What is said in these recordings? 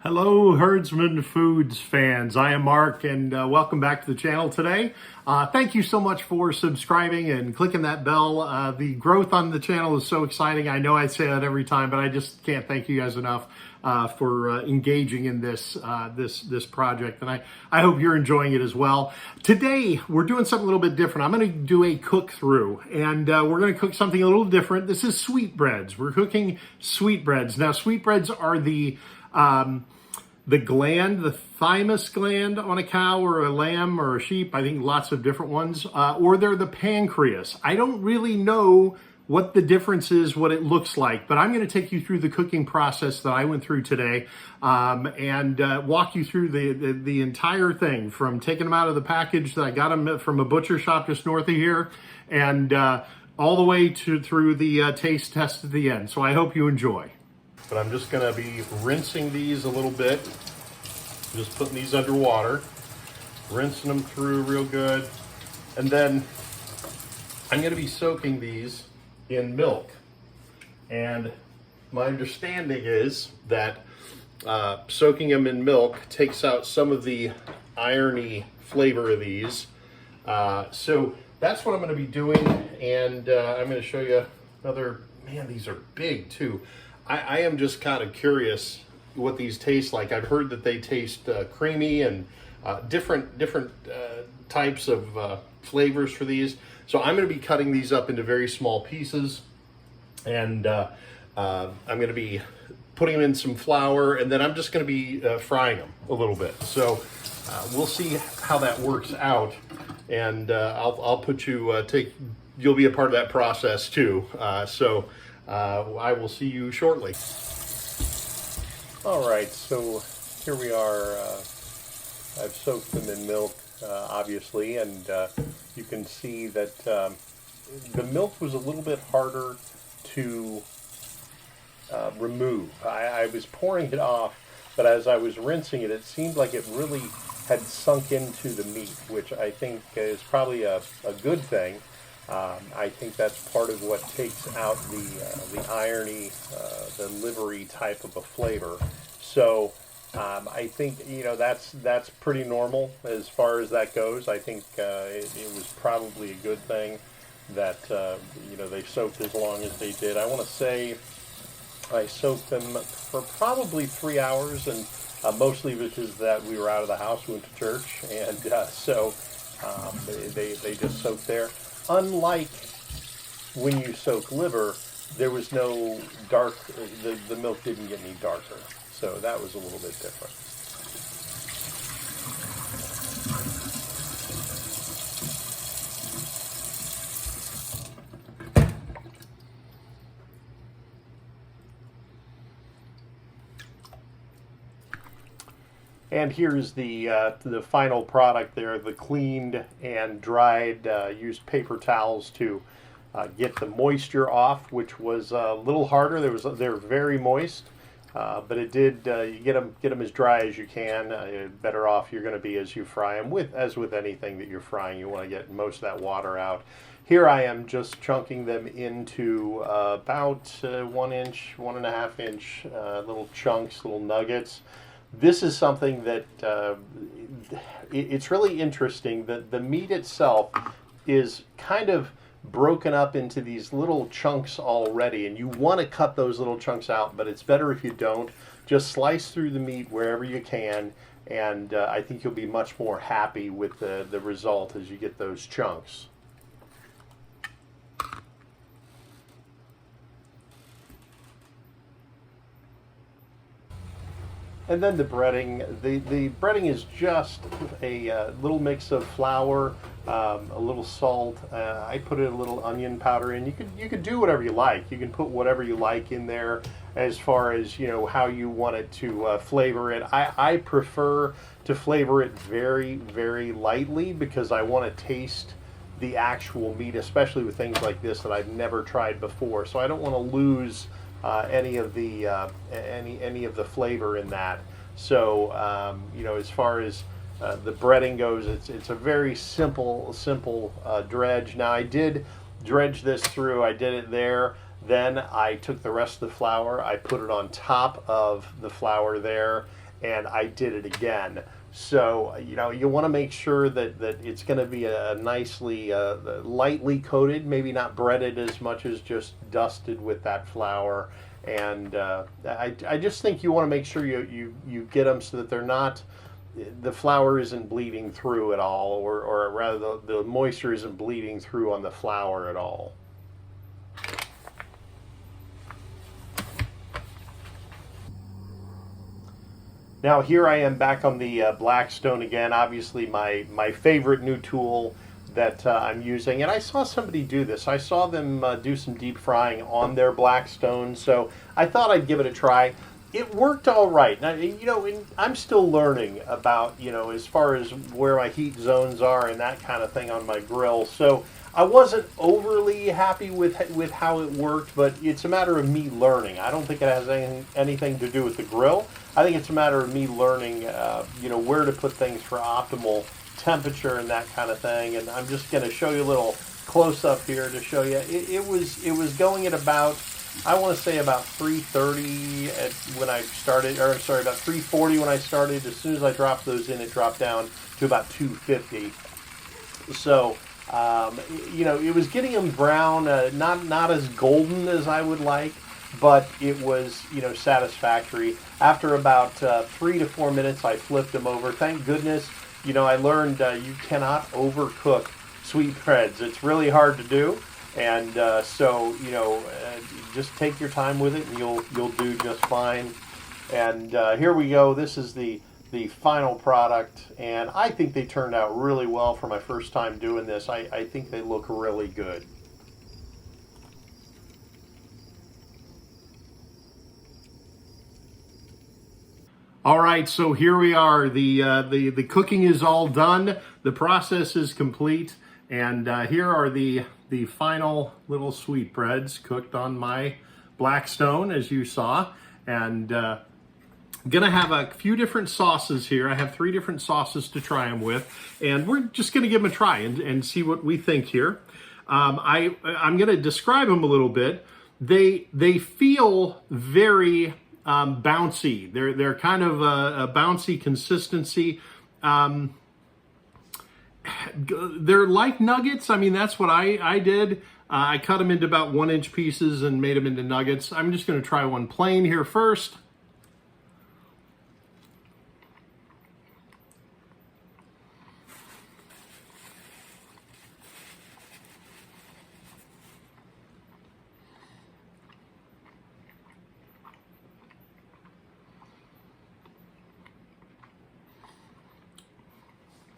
Hello, Herdsman Foods fans. I am Mark, and welcome back to the channel today. Thank you so much for subscribing and clicking that bell. The growth on the channel is so exciting. I know I say that every time, but I just can't thank you guys enough for engaging in this project, and I hope you're enjoying it as well. Today, we're doing something a little bit different. I'm going to do a cook-through, and we're going to cook something a little different. This is sweetbreads. We're cooking sweetbreads. Now, sweetbreads are the gland, the thymus gland on a cow or a lamb or a sheep. I think lots of different ones, or they're the pancreas. I don't really know what the difference is, what it looks like, but I'm going to take you through the cooking process that I went through today, and walk you through the entire thing, from taking them out of the package that I got them from a butcher shop just north of here, and all the way through the taste test at the end. So I hope you enjoy. But I'm just going to be rinsing these a little bit. Just putting these under water, rinsing them through real good. And then I'm going to be soaking these in milk. And my understanding is that soaking them in milk takes out some of the irony flavor of these. So that's what I'm going to be doing. And I'm going to show you another, man, these are big too. I am just kind of curious what these taste like. I've heard that they taste creamy and different types of flavors for these. So I'm going to be cutting these up into very small pieces, and I'm going to be putting them in some flour, and then I'm just going to be frying them a little bit. So we'll see how that works out, and I'll put you you'll be a part of that process too. I will see you shortly. All right, so here we are. I've soaked them in milk, obviously, and you can see that the milk was a little bit harder to remove. I was pouring it off, but as I was rinsing it, it seemed like it really had sunk into the meat, which I think is probably a good thing. I think that's part of what takes out the irony, the livery type of a flavor. So I think that's pretty normal as far as that goes. I think it was probably a good thing that they soaked as long as they did. I want to say I soaked them for probably 3 hours, and mostly because that we were out of the house, we went to church, and so they just soaked there. Unlike when you soak liver, there was no dark, the milk didn't get any darker. So that was a little bit different. And here's the final product there, the cleaned and dried, used paper towels to get the moisture off, which was a little harder. They're very moist, but it did, you get them as dry as you can. Better off you're going to be as you fry them. As with anything that you're frying, you want to get most of that water out. Here I am just chunking them into about 1 inch, 1.5 inch little chunks, little nuggets. This is something that it's really interesting that the meat itself is kind of broken up into these little chunks already, and you want to cut those little chunks out, but it's better if you don't. Just slice through the meat wherever you can, and I think you'll be much more happy with the result as you get those chunks. And then the breading. The breading is just a little mix of flour, a little salt. I put a little onion powder in. You could do whatever you like. You can put whatever you like in there as far as how you want it to flavor it. I prefer to flavor it very, very lightly because I want to taste the actual meat, especially with things like this that I've never tried before. So I don't want to lose any of the flavor in that. So as far as the breading goes, it's a very simple dredge. Now I did dredge this through. I did it there. Then I took the rest of the flour. I put it on top of the flour there, and I did it again. So, you want to make sure that it's going to be a nicely, lightly coated, maybe not breaded as much as just dusted with that flour. And I just think you want to make sure you get them so that they're not, the flour isn't bleeding through at all, or rather the moisture isn't bleeding through on the flour at all. Now here I am back on the Blackstone again, obviously my favorite new tool that I'm using. And I saw somebody do this. I saw them do some deep frying on their Blackstone, so I thought I'd give it a try. It worked all right. Now, I'm still learning about, as far as where my heat zones are and that kind of thing on my grill. So I wasn't overly happy with how it worked, but it's a matter of me learning. I don't think it has anything to do with the grill. I think it's a matter of me learning, where to put things for optimal temperature and that kind of thing. And I'm just going to show you a little close up here to show you. It was going at about, I want to say about 330 when I started, or I'm sorry, about 340 when I started. As soon as I dropped those in, it dropped down to about 250. So, it was getting them brown, not as golden as I would like, but it was, satisfactory. After about 3 to 4 minutes, I flipped them over. Thank goodness, I learned you cannot overcook sweetbreads. It's really hard to do, and just take your time with it, and you'll do just fine. And here we go. This is the final product, and I think they turned out really well for my first time doing this. I think they look really good. All right, so here we are. The cooking is all done. The process is complete, and here are the final little sweetbreads cooked on my Blackstone, as you saw. And gonna have a few different sauces here. I have 3 different sauces to try them with, and we're just gonna give them a try and see what we think here. I'm gonna describe them a little bit. They feel very bouncy. They're kind of a bouncy consistency. They're like nuggets. I mean, that's what I did. I cut them into about 1-inch pieces and made them into nuggets. I'm just going to try one plain here first.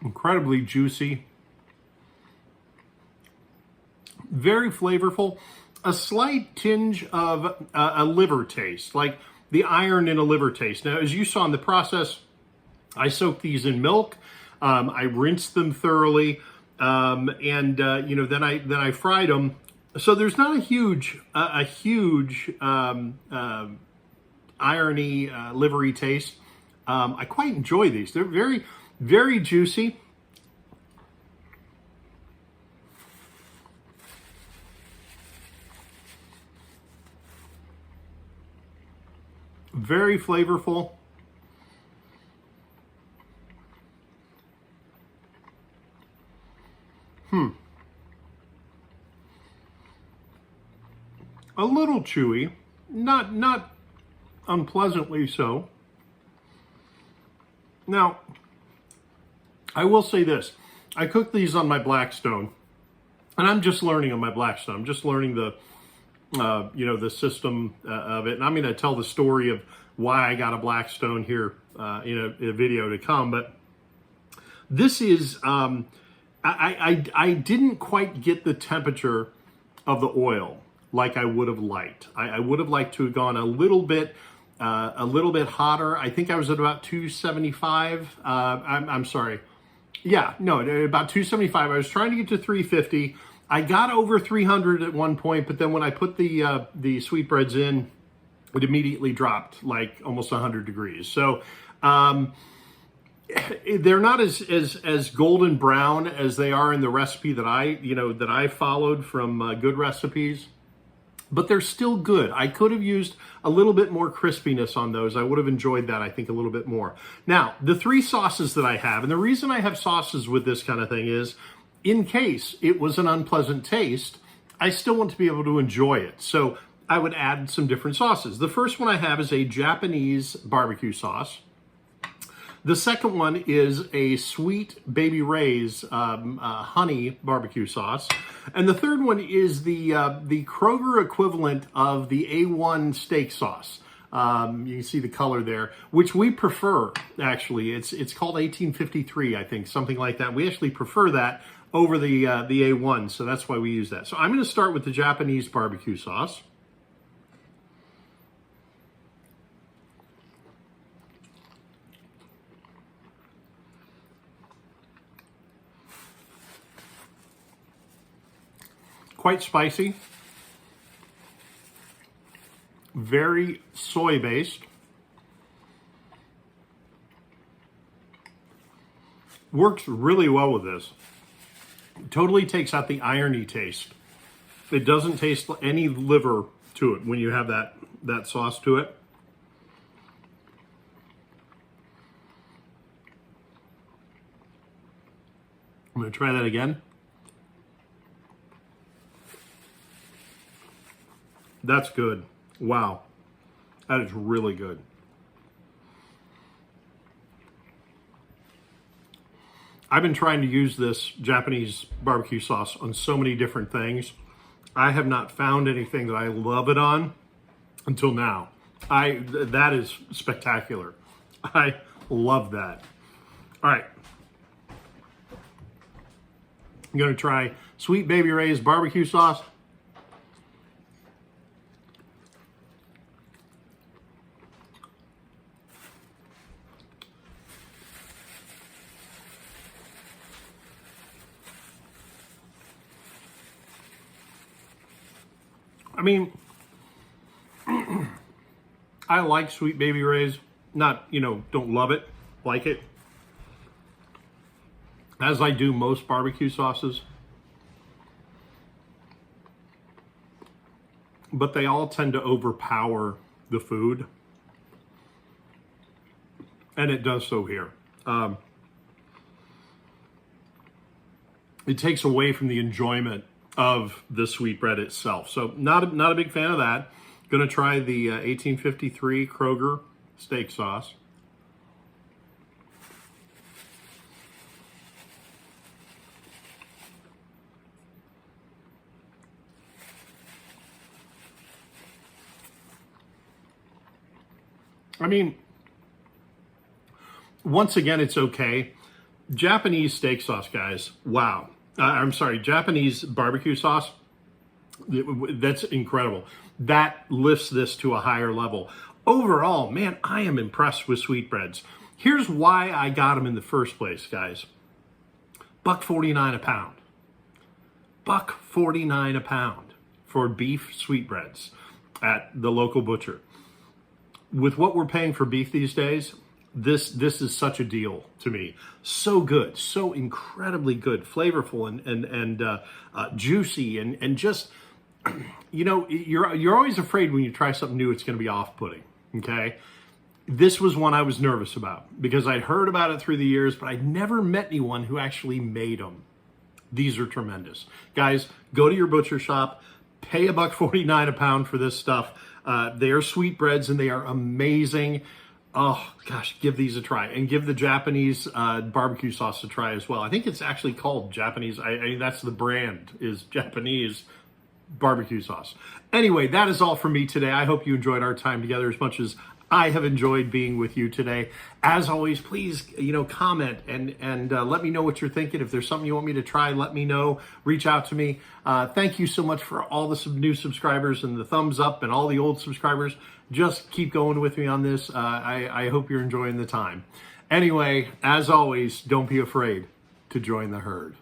Incredibly juicy, very flavorful, a slight tinge of a liver taste, like the iron in a liver taste. Now, as you saw in the process, I soaked these in milk. I rinsed them thoroughly, then I fried them. So there's not a huge irony, livery taste. I quite enjoy these. They're very, very juicy. Very flavorful. A little chewy, not unpleasantly so. Now, I will say this. I cooked these on my Blackstone, and I'm just learning on my Blackstone. I'm just learning the system of it. And I'm going to tell the story of why I got a Blackstone here in a video to come. But this is, I didn't quite get the temperature of the oil like I would have liked. I would have liked to have gone a little bit hotter. I think I was at about 275. I'm sorry. Yeah, no, about 275. I was trying to get to 350. I got over 300 at one point, but then when I put the sweetbreads in, it immediately dropped like almost 100 degrees. So they're not as golden brown as they are in the recipe that I followed from Good Recipes. but they're still good. I could have used a little bit more crispiness on those. I would have enjoyed that, I think, a little bit more. Now, the 3 sauces that I have, and the reason I have sauces with this kind of thing is, in case it was an unpleasant taste, I still want to be able to enjoy it. So I would add some different sauces. The first one I have is a Japanese barbecue sauce. The second one is a Sweet Baby Ray's honey barbecue sauce. And the third one is the Kroger equivalent of the A1 steak sauce. You can see the color there, which we prefer, actually. It's called 1853, I think, something like that. We actually prefer that over the A1, so that's why we use that. So I'm going to start with the Japanese barbecue sauce. Quite spicy, very soy-based. Works really well with this. Totally takes out the irony taste. It doesn't taste any liver to it when you have that sauce to it. I'm going to try that again. That's good. Wow. That is really good. I've been trying to use this Japanese barbecue sauce on so many different things. I have not found anything that I love it on until now. That is spectacular. I love that. All right. I'm going to try Sweet Baby Ray's barbecue sauce. I mean, I like Sweet Baby Ray's. Not, don't love it, like it. As I do most barbecue sauces. But they all tend to overpower the food. And it does so here. It takes away from the enjoyment of the sweetbread itself. So not a big fan of that. Gonna try the 1853 Kroger steak sauce. I mean, once again, it's okay. Japanese steak sauce, guys. Wow. I'm sorry, Japanese barbecue sauce, that's incredible. That lifts this to a higher level. Overall, man, I am impressed with Sweetbreads. Here's why I got them in the first place, guys. $1.49 a pound. $1.49 a pound for beef Sweetbreads at the local butcher. With what we're paying for beef these days, this is such a deal to me. So good, so incredibly good, flavorful and juicy and just, you're always afraid when you try something new it's going to be off-putting. Okay, this was one I was nervous about because I'd heard about it through the years, but I'd never met anyone who actually made them. These are tremendous, guys. Go to your butcher shop, pay $1.49 a pound for this stuff. They are Sweetbreads and they are amazing. Oh, gosh, give these a try. And give the Japanese barbecue sauce a try as well. I think it's actually called Japanese. I mean, that's the brand, is Japanese barbecue sauce. Anyway, that is all from me today. I hope you enjoyed our time together as much as I have enjoyed being with you today. As always, please, comment and let me know what you're thinking. If there's something you want me to try, let me know. Reach out to me. Thank you so much for all the new subscribers and the thumbs up and all the old subscribers. Just keep going with me on this. I hope you're enjoying the time. Anyway, as always, don't be afraid to join the herd.